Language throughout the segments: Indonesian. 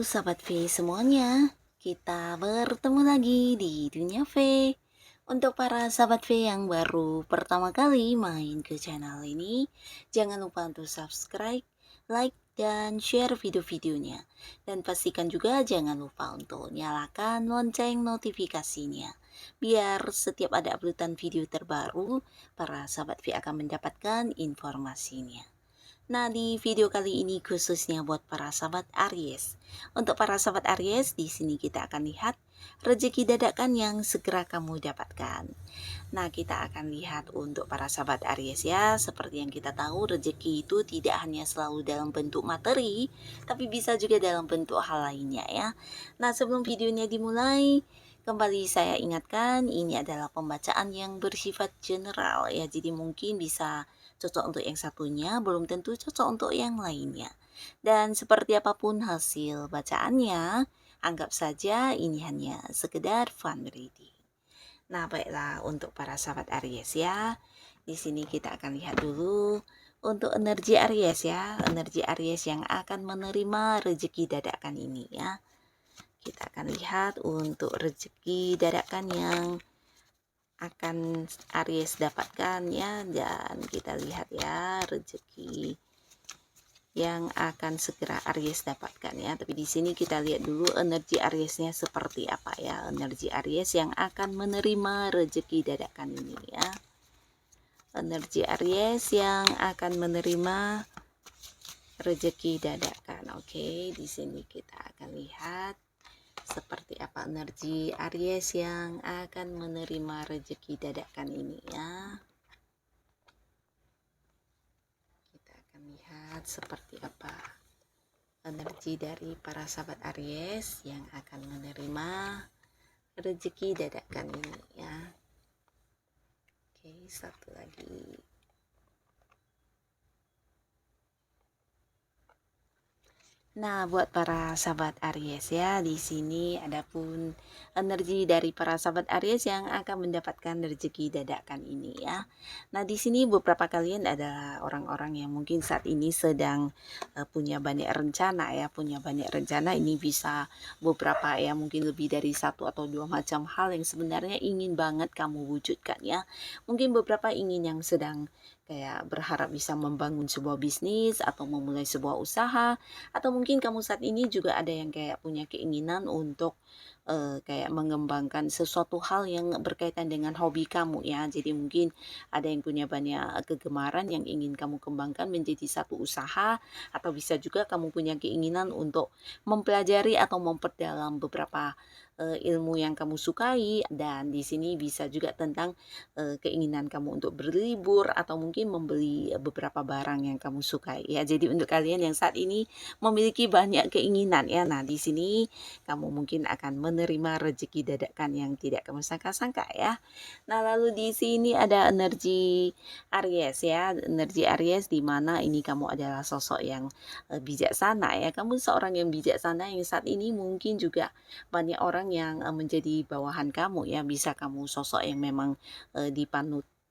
Sahabat V semuanya, kita bertemu lagi di Dunia V. Untuk para sahabat V yang baru pertama kali main ke channel ini, jangan lupa untuk subscribe, like, dan share video-videonya. Dan pastikan juga jangan lupa untuk nyalakan lonceng notifikasinya. Biar setiap ada uploadan video terbaru, para sahabat V akan mendapatkan informasinya. Nah, di video kali ini khususnya buat para sahabat Aries. Untuk para sahabat Aries, di sini kita akan lihat rezeki dadakan yang segera kamu dapatkan. Nah, kita akan lihat untuk para sahabat Aries ya, seperti yang kita tahu rezeki itu tidak hanya selalu dalam bentuk materi, tapi bisa juga dalam bentuk hal lainnya ya. Nah, sebelum videonya dimulai, kembali saya ingatkan ini adalah pembacaan yang bersifat general ya, jadi mungkin bisa cocok untuk yang satunya, belum tentu cocok untuk yang lainnya. Dan seperti apapun hasil bacaannya, anggap saja ini hanya sekedar fun reading. Nah, baiklah untuk para sahabat Aries ya. Di sini kita akan lihat dulu untuk energi Aries ya, energi Aries yang akan menerima rezeki dadakan ini ya. Kita akan lihat untuk rezeki dadakan yang akan Aries dapatkan ya, dan kita lihat ya rezeki yang akan segera Aries dapatkan ya. Tapi di sini kita lihat dulu energi Ariesnya seperti apa ya, energi Aries yang akan menerima rezeki dadakan ini ya. Energi Aries yang akan menerima rezeki dadakan. Oke, di sini kita akan lihat seperti apa energi Aries yang akan menerima rezeki dadakan ini ya. Kita akan lihat seperti apa energi dari para sahabat Aries yang akan menerima rezeki dadakan ini ya. Oke, satu lagi. Nah, buat para sahabat Aries ya, di sini adapun energi dari para sahabat Aries yang akan mendapatkan rezeki dadakan ini ya. Nah, di sini beberapa kalian adalah orang-orang yang mungkin saat ini sedang punya banyak rencana ya, punya banyak rencana. Ini bisa beberapa ya, mungkin lebih dari satu atau dua macam hal yang sebenarnya ingin banget kamu wujudkan ya. Mungkin beberapa ingin yang sedang kayak berharap bisa membangun sebuah bisnis atau memulai sebuah usaha, atau mungkin kamu saat ini juga ada yang kayak punya keinginan untuk kayak mengembangkan sesuatu hal yang berkaitan dengan hobi kamu ya. Jadi mungkin ada yang punya banyak kegemaran yang ingin kamu kembangkan menjadi satu usaha, atau bisa juga kamu punya keinginan untuk mempelajari atau memperdalam beberapa ilmu yang kamu sukai. Dan di sini bisa juga tentang keinginan kamu untuk berlibur atau mungkin membeli beberapa barang yang kamu sukai ya. Jadi untuk kalian yang saat ini memiliki banyak keinginan ya, nah di sini kamu mungkin akan menerima rezeki dadakan yang tidak kamu sangka-sangka ya. Nah, lalu di sini ada energi Aries ya, energi Aries di mana ini kamu adalah sosok yang bijaksana ya. Kamu seorang yang bijaksana yang saat ini mungkin juga banyak orang yang menjadi bawahan kamu ya. Bisa kamu sosok yang memang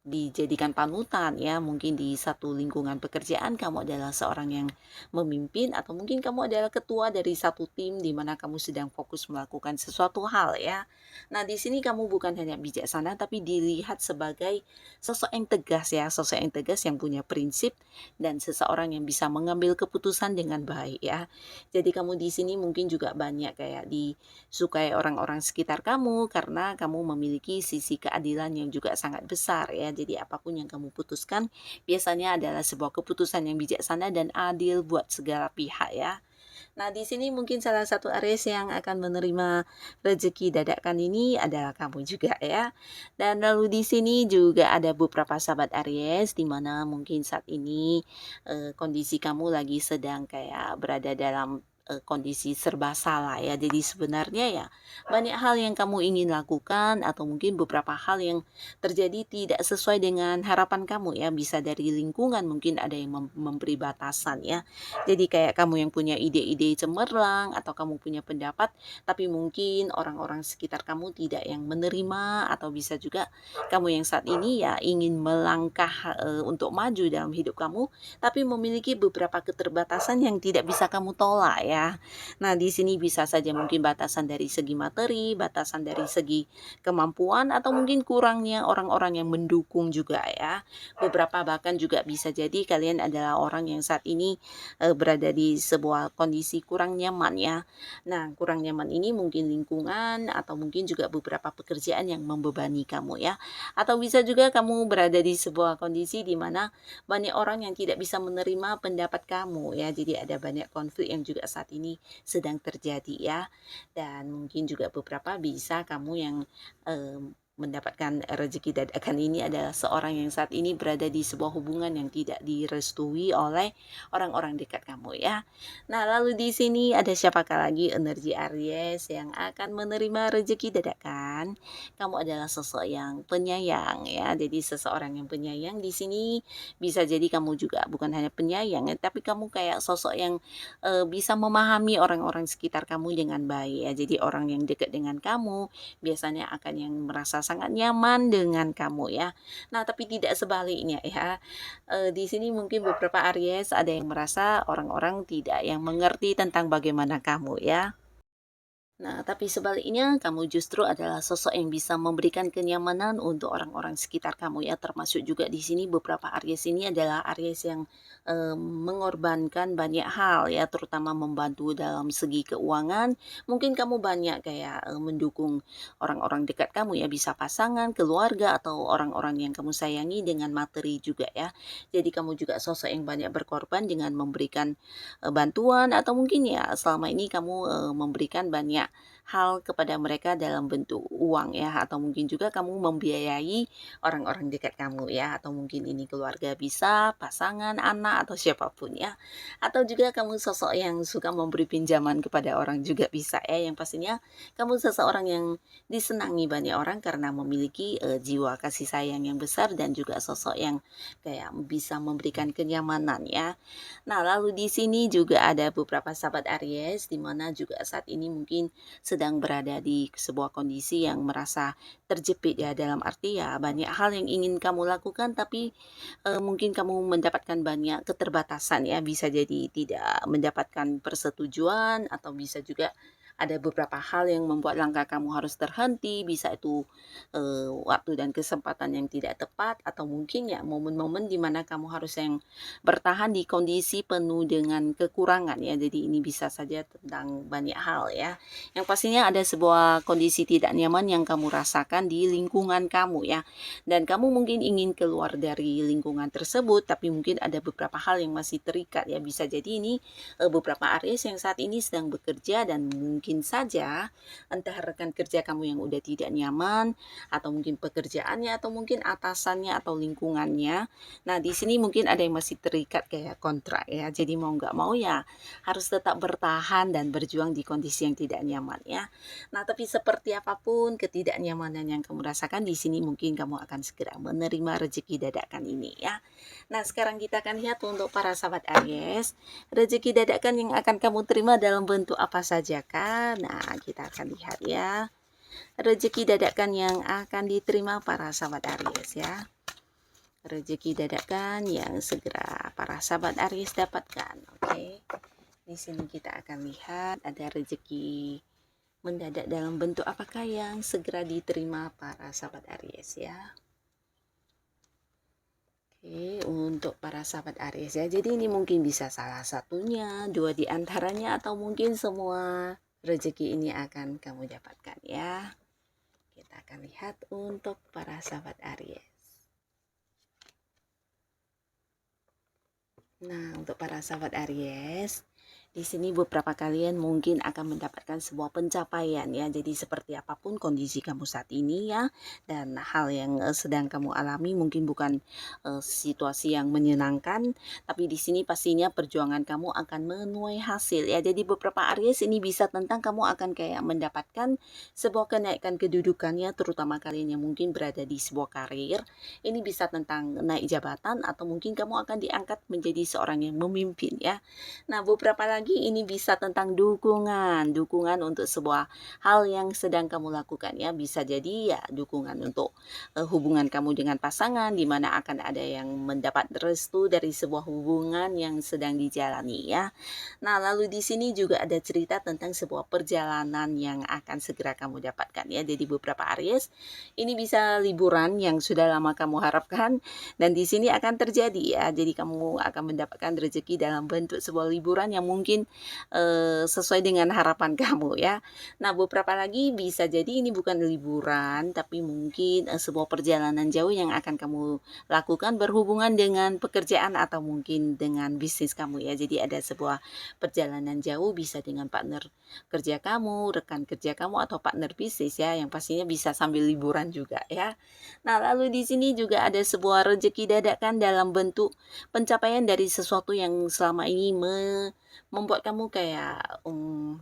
dijadikan panutan ya. Mungkin di satu lingkungan pekerjaan kamu adalah seorang yang memimpin, atau mungkin kamu adalah ketua dari satu tim di mana kamu sedang fokus melakukan sesuatu hal ya. Nah, di sini kamu bukan hanya bijaksana tapi dilihat sebagai sosok yang tegas ya, sosok yang tegas yang punya prinsip dan seseorang yang bisa mengambil keputusan dengan baik ya. Jadi kamu di sini mungkin juga banyak kayak disukai orang-orang sekitar kamu karena kamu memiliki sisi keadilan yang juga sangat besar ya. Jadi apapun yang kamu putuskan biasanya adalah sebuah keputusan yang bijaksana dan adil buat segala pihak ya. Nah, di sini mungkin salah satu Aries yang akan menerima rezeki dadakan ini adalah kamu juga ya. Dan lalu di sini juga ada beberapa sahabat Aries di mana mungkin saat ini kondisi kamu lagi sedang kayak berada dalam kondisi serba salah ya. Jadi sebenarnya ya banyak hal yang kamu ingin lakukan, atau mungkin beberapa hal yang terjadi tidak sesuai dengan harapan kamu ya. Bisa dari lingkungan, mungkin ada yang memberi batasan ya. Jadi kayak kamu yang punya ide-ide cemerlang atau kamu punya pendapat, tapi mungkin orang-orang sekitar kamu tidak yang menerima, atau bisa juga kamu yang saat ini ya ingin melangkah untuk maju dalam hidup kamu, tapi memiliki beberapa keterbatasan yang tidak bisa kamu tolak ya. ya. Nah, di sini bisa saja mungkin batasan dari segi materi, batasan dari segi kemampuan, atau mungkin kurangnya orang-orang yang mendukung juga ya. Beberapa bahkan juga bisa jadi kalian adalah orang yang saat ini berada di sebuah kondisi kurang nyaman ya. Nah, kurang nyaman ini mungkin lingkungan atau mungkin juga beberapa pekerjaan yang membebani kamu ya. Atau bisa juga kamu berada di sebuah kondisi di mana banyak orang yang tidak bisa menerima pendapat kamu ya. Jadi ada banyak konflik yang juga saat ini sedang terjadi ya. Dan mungkin juga beberapa bisa kamu yang mendapatkan rezeki dadakan ini adalah seorang yang saat ini berada di sebuah hubungan yang tidak direstui oleh orang-orang dekat kamu ya. Nah, lalu di sini ada siapakah lagi energi Aries yang akan menerima rezeki dadakan? Kamu adalah sosok yang penyayang ya. Jadi seseorang yang penyayang di sini bisa jadi kamu juga bukan hanya penyayang ya, tapi kamu kayak sosok yang bisa memahami orang-orang sekitar kamu dengan baik ya. Jadi orang yang dekat dengan kamu biasanya akan yang merasa sangat nyaman dengan kamu ya. Nah, tapi tidak sebaliknya ya. Di sini mungkin beberapa Aries ada yang merasa orang-orang tidak yang mengerti tentang bagaimana kamu ya. Nah, tapi sebaliknya kamu justru adalah sosok yang bisa memberikan kenyamanan untuk orang-orang sekitar kamu ya, termasuk juga di sini beberapa Aries ini adalah Aries yang mengorbankan banyak hal ya, terutama membantu dalam segi keuangan. Mungkin kamu banyak kayak mendukung orang-orang dekat kamu ya, bisa pasangan, keluarga, atau orang-orang yang kamu sayangi dengan materi juga ya. Jadi kamu juga sosok yang banyak berkorban dengan memberikan bantuan, atau mungkin ya selama ini kamu memberikan banyak hal kepada mereka dalam bentuk uang ya, atau mungkin juga kamu membiayai orang-orang dekat kamu ya, atau mungkin ini keluarga bisa, pasangan, anak, atau siapapun ya. Atau juga kamu sosok yang suka memberi pinjaman kepada orang juga bisa ya, yang pastinya kamu seseorang yang disenangi banyak orang karena memiliki jiwa kasih sayang yang besar dan juga sosok yang kayak bisa memberikan kenyamanan ya. Nah, lalu di sini juga ada beberapa sahabat Aries di mana juga saat ini mungkin sedang berada di sebuah kondisi yang merasa terjepit ya, dalam arti ya banyak hal yang ingin kamu lakukan tapi mungkin kamu mendapatkan banyak keterbatasan ya, bisa jadi tidak mendapatkan persetujuan atau bisa juga ada beberapa hal yang membuat langkah kamu harus terhenti, bisa itu waktu dan kesempatan yang tidak tepat, atau mungkin ya momen-momen di mana kamu harus yang bertahan di kondisi penuh dengan kekurangan ya. Jadi ini bisa saja tentang banyak hal ya. Yang pastinya ada sebuah kondisi tidak nyaman yang kamu rasakan di lingkungan kamu ya. Dan kamu mungkin ingin keluar dari lingkungan tersebut, tapi mungkin ada beberapa hal yang masih terikat ya. Bisa jadi ini beberapa Aries yang saat ini sedang bekerja dan mungkin saja entah rekan kerja kamu yang udah tidak nyaman, atau mungkin pekerjaannya, atau mungkin atasannya atau lingkungannya. Nah, di sini mungkin ada yang masih terikat kayak kontrak ya. Jadi mau nggak mau ya harus tetap bertahan dan berjuang di kondisi yang tidak nyaman ya. Nah, tapi seperti apapun ketidaknyamanan yang kamu rasakan di sini, mungkin kamu akan segera menerima rezeki dadakan ini ya. Nah, sekarang kita akan lihat untuk para sahabat Aries, rezeki dadakan yang akan kamu terima dalam bentuk apa saja kan? Nah, kita akan lihat ya. Rezeki dadakan yang akan diterima para sahabat Aries ya. Rezeki dadakan yang segera para sahabat Aries dapatkan. Oke. Di sini kita akan lihat ada rezeki mendadak dalam bentuk apakah yang segera diterima para sahabat Aries ya. Oke, untuk para sahabat Aries ya. Jadi ini mungkin bisa salah satunya, dua di antaranya, atau mungkin semua rezeki ini akan kamu dapatkan ya. Kita akan lihat untuk para sahabat Aries. Nah, untuk para sahabat Aries, di sini beberapa kalian mungkin akan mendapatkan sebuah pencapaian ya. Jadi seperti apapun kondisi kamu saat ini ya, dan hal yang sedang kamu alami mungkin bukan situasi yang menyenangkan, tapi di sini pastinya perjuangan kamu akan menuai hasil ya. Jadi beberapa Aries ini bisa tentang kamu akan kayak mendapatkan sebuah kenaikan kedudukannya, terutama kalian yang mungkin berada di sebuah karir. Ini bisa tentang naik jabatan, atau mungkin kamu akan diangkat menjadi seorang yang memimpin ya. Nah, beberapa lagi lagi ini bisa tentang dukungan untuk sebuah hal yang sedang kamu lakukan ya. Bisa jadi ya dukungan untuk hubungan kamu dengan pasangan, di mana akan ada yang mendapat restu dari sebuah hubungan yang sedang dijalani ya. Nah, lalu di sini juga ada cerita tentang sebuah perjalanan yang akan segera kamu dapatkan ya. Jadi beberapa Aries, ini bisa liburan yang sudah lama kamu harapkan dan di sini akan terjadi ya. Jadi kamu akan mendapatkan rezeki dalam bentuk sebuah liburan yang mungkin sesuai dengan harapan kamu ya. Nah, beberapa lagi bisa jadi ini bukan liburan tapi mungkin sebuah perjalanan jauh yang akan kamu lakukan berhubungan dengan pekerjaan atau mungkin dengan bisnis kamu ya. Jadi ada sebuah perjalanan jauh bisa dengan partner kerja kamu, rekan kerja kamu atau partner bisnis ya, yang pastinya bisa sambil liburan juga ya. Nah, lalu di sini juga ada sebuah rezeki dadakan dalam bentuk pencapaian dari sesuatu yang selama ini membuat kamu kayak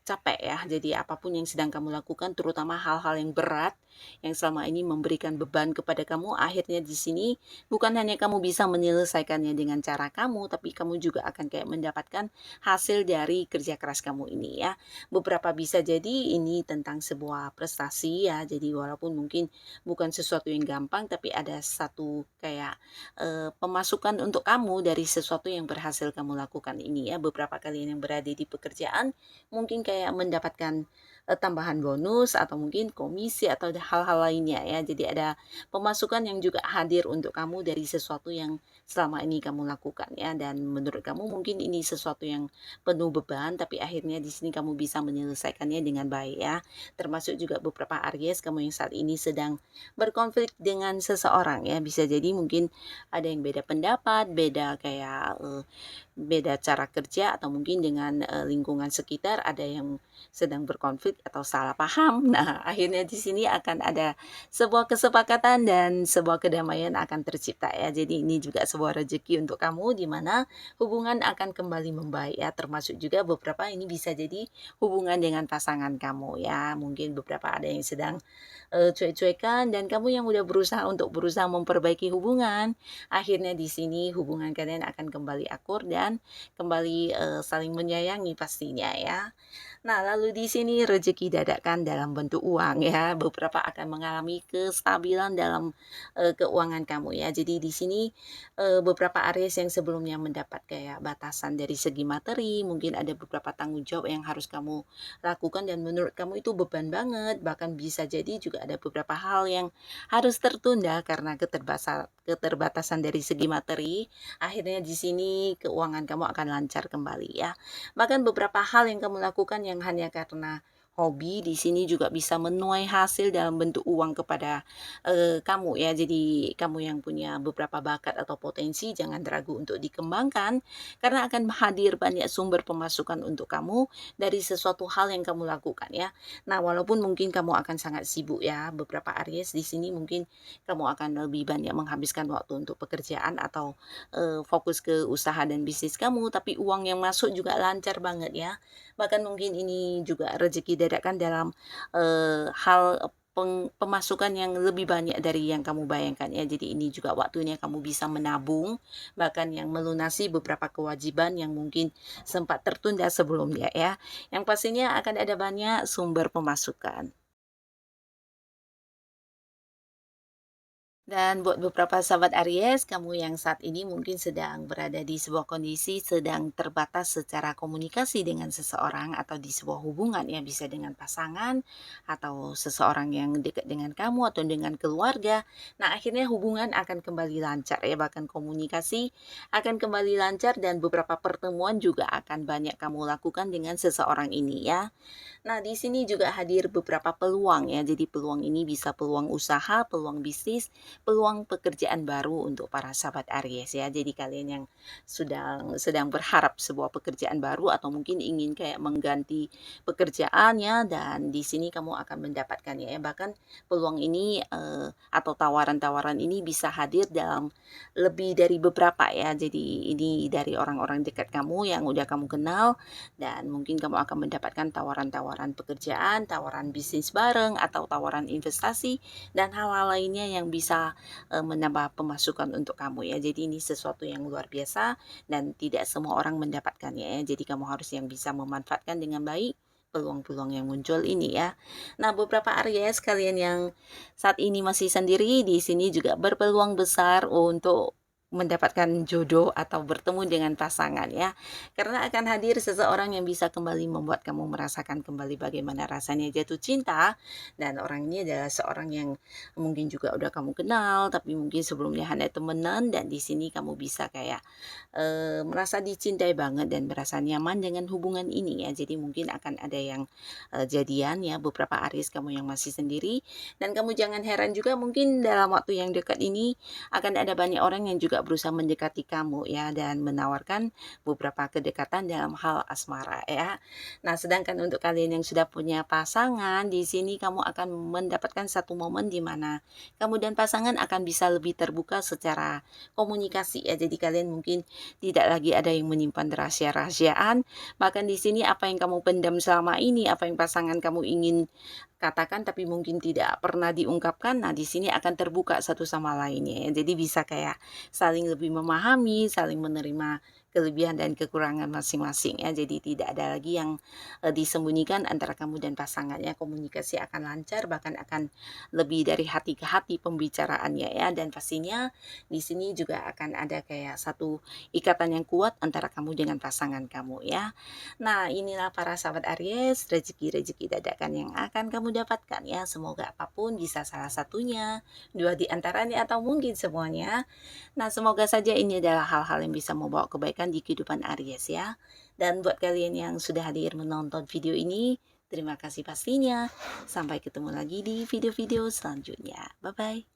capek ya. Jadi apapun yang sedang kamu lakukan, terutama hal-hal yang berat yang selama ini memberikan beban kepada kamu, akhirnya di sini bukan hanya kamu bisa menyelesaikannya dengan cara kamu, tapi kamu juga akan kayak mendapatkan hasil dari kerja keras kamu ini ya. Beberapa bisa jadi ini tentang sebuah prestasi ya. Jadi walaupun mungkin bukan sesuatu yang gampang, tapi ada satu kayak pemasukan untuk kamu dari sesuatu yang berhasil kamu lakukan ini ya. Beberapa kalian yang berada di pekerjaan mungkin kayak mendapatkan tambahan bonus atau mungkin komisi atau hal-hal lainnya ya. Jadi ada pemasukan yang juga hadir untuk kamu dari sesuatu yang selama ini kamu lakukan ya, dan menurut kamu mungkin ini sesuatu yang penuh beban tapi akhirnya di sini kamu bisa menyelesaikannya dengan baik ya. Termasuk juga beberapa Aries kamu yang saat ini sedang berkonflik dengan seseorang ya. Bisa jadi mungkin ada yang beda pendapat, beda kayak beda cara kerja atau mungkin dengan lingkungan sekitar ada yang sedang berkonflik atau salah paham. Nah, akhirnya di sini akan ada sebuah kesepakatan dan sebuah kedamaian akan tercipta ya. Jadi ini juga sebuah rezeki untuk kamu di mana hubungan akan kembali membaik ya. Termasuk juga beberapa ini bisa jadi hubungan dengan pasangan kamu ya. Mungkin beberapa ada yang sedang cuek-cuekan dan kamu yang udah berusaha memperbaiki hubungan. Akhirnya di sini hubungan kalian akan kembali akur dan kembali saling menyayangi pastinya ya. Nah, lalu di sini rezeki dadakan dalam bentuk uang ya. Beberapa akan mengalami kestabilan dalam keuangan kamu ya. Jadi di sini beberapa Aries yang sebelumnya mendapat kayak batasan dari segi materi, mungkin ada beberapa tanggung jawab yang harus kamu lakukan dan menurut kamu itu beban banget. Bahkan bisa jadi juga ada beberapa hal yang harus tertunda karena keterbatasan dari segi materi. Akhirnya di sini keuangan kamu akan lancar kembali ya. Bahkan beberapa hal yang kamu lakukan yang hanya karena hobi di sini juga bisa menuai hasil dalam bentuk uang kepada kamu ya. Jadi kamu yang punya beberapa bakat atau potensi jangan ragu untuk dikembangkan karena akan hadir banyak sumber pemasukan untuk kamu dari sesuatu hal yang kamu lakukan ya. Nah, walaupun mungkin kamu akan sangat sibuk ya, beberapa Aries di sini mungkin kamu akan lebih banyak menghabiskan waktu untuk pekerjaan atau fokus ke usaha dan bisnis kamu, tapi uang yang masuk juga lancar banget ya. Bahkan mungkin ini juga rezeki dadakan dalam hal pemasukan yang lebih banyak dari yang kamu bayangkan ya. Jadi ini juga waktunya kamu bisa menabung, bahkan yang melunasi beberapa kewajiban yang mungkin sempat tertunda sebelumnya ya. Yang pastinya akan ada banyak sumber pemasukan. Dan buat beberapa sahabat Aries, kamu yang saat ini mungkin sedang berada di sebuah kondisi sedang terbatas secara komunikasi dengan seseorang atau di sebuah hubungan ya, bisa dengan pasangan atau seseorang yang dekat dengan kamu atau dengan keluarga. Nah, akhirnya hubungan akan kembali lancar ya, bahkan komunikasi akan kembali lancar dan beberapa pertemuan juga akan banyak kamu lakukan dengan seseorang ini ya. Nah, di sini juga hadir beberapa peluang ya. Jadi peluang ini bisa peluang usaha, peluang bisnis, peluang pekerjaan baru untuk para sahabat Aries ya. Jadi kalian yang sedang berharap sebuah pekerjaan baru atau mungkin ingin kayak mengganti pekerjaannya dan di sini kamu akan mendapatkannya ya. Bahkan peluang ini atau tawaran-tawaran ini bisa hadir dalam lebih dari beberapa ya. Jadi ini dari orang-orang dekat kamu yang udah kamu kenal dan mungkin kamu akan mendapatkan tawaran-tawaran pekerjaan, tawaran bisnis bareng atau tawaran investasi dan hal-hal lainnya yang bisa menambah pemasukan untuk kamu ya. Jadi ini sesuatu yang luar biasa dan tidak semua orang mendapatkannya ya. Jadi kamu harus yang bisa memanfaatkan dengan baik peluang-peluang yang muncul ini ya. Nah, beberapa Aries kalian yang saat ini masih sendiri di sini juga berpeluang besar untuk mendapatkan jodoh atau bertemu dengan pasangan ya. Karena akan hadir seseorang yang bisa kembali membuat kamu merasakan kembali bagaimana rasanya jatuh cinta, dan orang ini adalah seorang yang mungkin juga udah kamu kenal tapi mungkin sebelumnya hanya temenan, dan di sini kamu bisa kayak merasa dicintai banget dan merasa nyaman dengan hubungan ini ya. Jadi mungkin akan ada yang jadian ya, beberapa Aries kamu yang masih sendiri, dan kamu jangan heran juga mungkin dalam waktu yang dekat ini akan ada banyak orang yang juga berusaha mendekati kamu ya, dan menawarkan beberapa kedekatan dalam hal asmara ya. Nah, sedangkan untuk kalian yang sudah punya pasangan, di sini kamu akan mendapatkan satu momen di mana kamu dan pasangan akan bisa lebih terbuka secara komunikasi ya. Jadi kalian mungkin tidak lagi ada yang menyimpan rahasia-rahasiaan. Bahkan di sini apa yang kamu pendam selama ini, apa yang pasangan kamu ingin katakan tapi mungkin tidak pernah diungkapkan, nah di sini akan terbuka satu sama lainnya ya. Jadi bisa kayak saling lebih memahami, saling menerima kelebihan dan kekurangan masing-masing ya. Jadi tidak ada lagi yang disembunyikan antara kamu dan pasangannya. Komunikasi akan lancar, bahkan akan lebih dari hati ke hati pembicaraannya ya. Dan pastinya di sini juga akan ada kayak satu ikatan yang kuat antara kamu dengan pasangan kamu ya. Nah, inilah para sahabat Aries, rezeki-rezeki dadakan yang akan kamu dapatkan ya. Semoga apapun bisa salah satunya, dua di antaranya, atau mungkin semuanya. Nah, semoga saja ini adalah hal-hal yang bisa membawa kebaikan di kehidupan Aries ya. Dan buat kalian yang sudah hadir menonton video ini, terima kasih pastinya. Sampai ketemu lagi di video-video selanjutnya. Bye-bye.